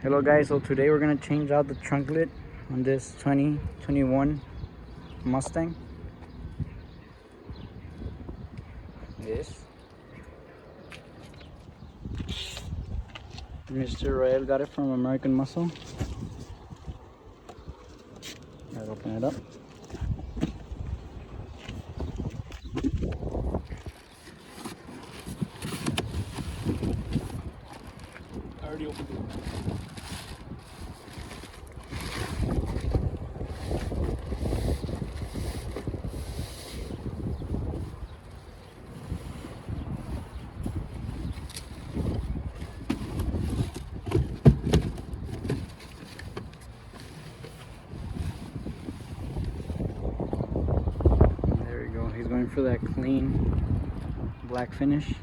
Hello guys, so today we're gonna change out the trunk lid on this 2021 Mustang. This Mr. Rael got it from American Muscle. I'll open it up. I already opened it. There we go. He's going for that clean black finish.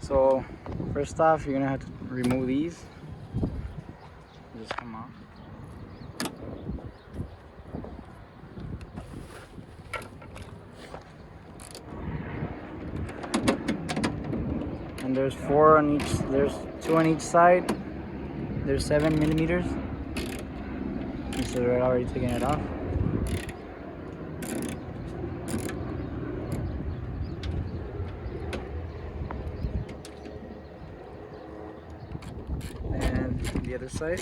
So first off, you're gonna have to remove these. Just come off. And there's four on each. There's two on each side. There's 7 millimeters. So we're already taking it off. And the other side,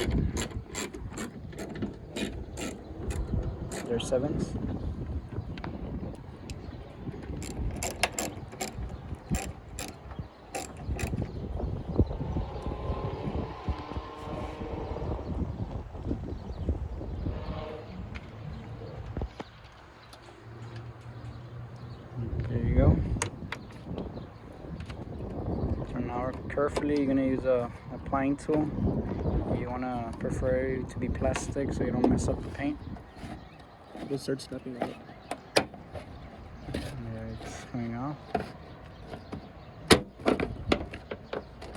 there's 7s. There you go. So now carefully you're gonna use a applying tool. You wanna prefer it to be plastic so you don't mess up the paint. We'll start snapping on it. There, it's coming off.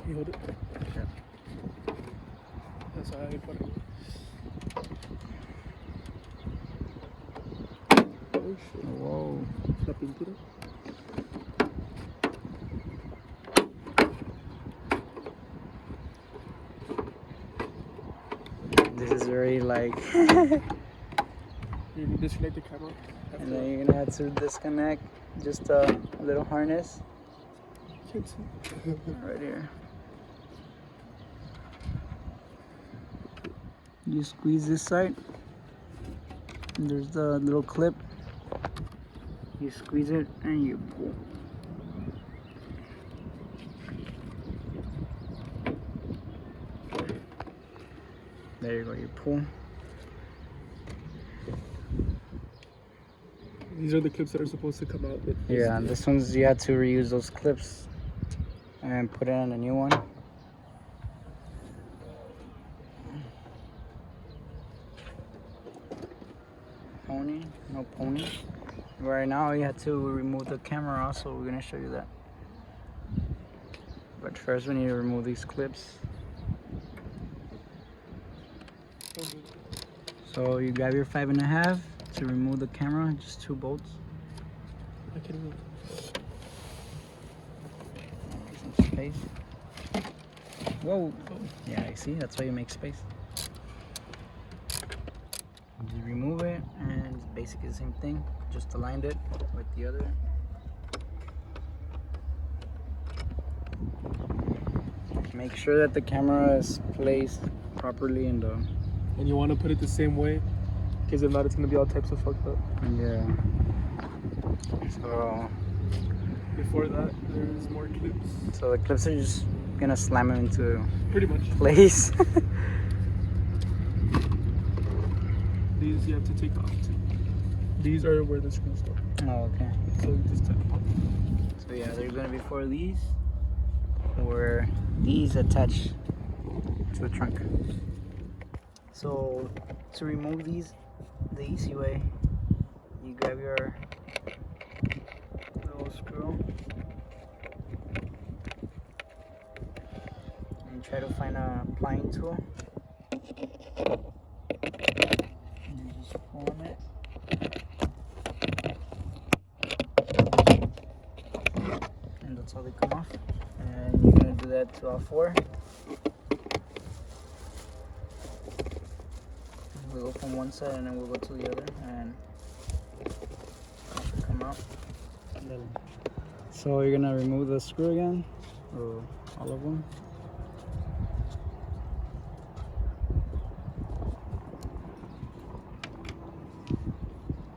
You hold it? Yeah. That's how I put it. Oh shit. Whoa. La pintura. This is very like You disconnect the camera. and then you're gonna have to disconnect just a little harness Can't see. right here. You squeeze this side, and there's the little clip. You squeeze it and you pull. There you go, you pull. These are the clips that are supposed to come out with this. Yeah, and this one's, you have to reuse those clips and put it on a new one. Pony, no pony. Right now you have to remove the camera also, we're gonna show you that. But first we need to remove these clips. So you grab your 5.5 to remove the camera, just 2 bolts. I can move. Some space. Whoa! Yeah, I see, that's why you make space. Just remove it, and it's basically the same thing. Just aligned it with the other. Make sure that the camera is placed properly in the. And you want to put it the same way, because if not, it's gonna be all types of fucked up. Yeah. So. Before that, there's more clips. So the clips are just gonna slam them into Pretty much. place. These you have to take off too. These are where the screws go. Oh, okay. So you just tap on. So yeah, there's gonna be 4 of these, where these attach to the trunk. So to remove these the easy way, you grab your little screw and try to find a applying tool. And you just pull on it. And that's how they come off. And you're gonna do that to all 4. we go from one side and then we'll go to the other and come out. So you're gonna remove the screw again, or all of them.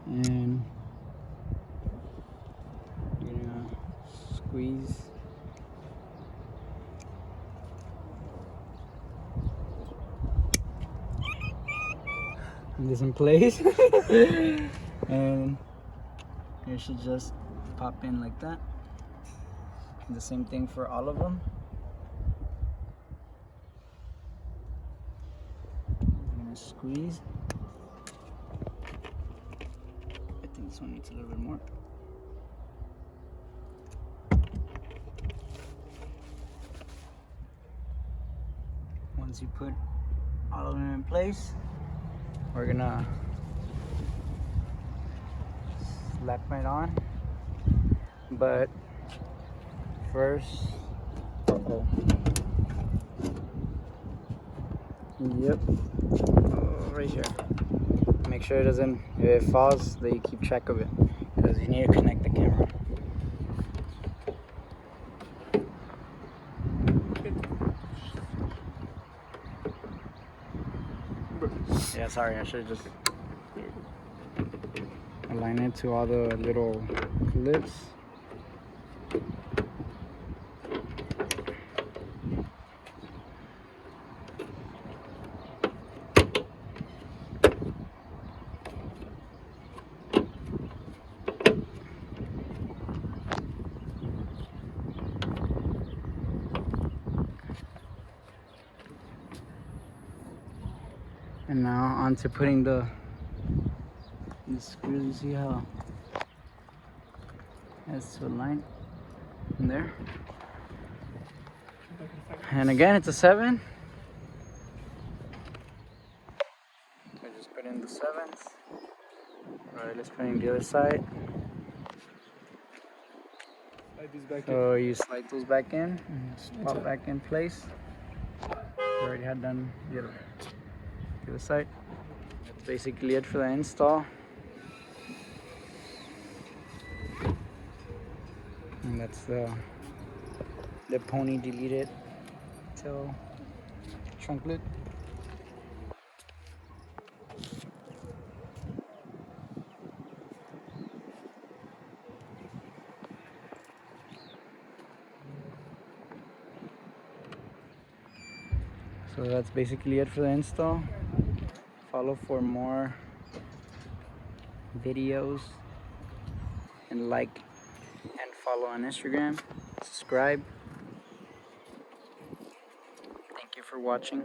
And you're gonna squeeze. This in place. And it should just pop in like that. And the same thing for all of them. I'm gonna squeeze. I think this one needs a little bit more. Once you put all of them in place, we're gonna slap it on. But first, yep, right here. Make sure it doesn't, if it falls, that you keep track of it, because you need to connect the camera. Yeah, sorry, I should just align it to all the little clips. And now on to putting the screws. You see how it has to align in there. And again, it's a 7. So just put in the 7s. Alright, let's put in the other side. So you slide those back in, and pop back in place. We already had done the other side. That's basically it for the install. And that's the pony deleted tail trunk lid. So that's basically it for the install. Follow for more videos, and like and follow on Instagram. Subscribe. Thank you for watching.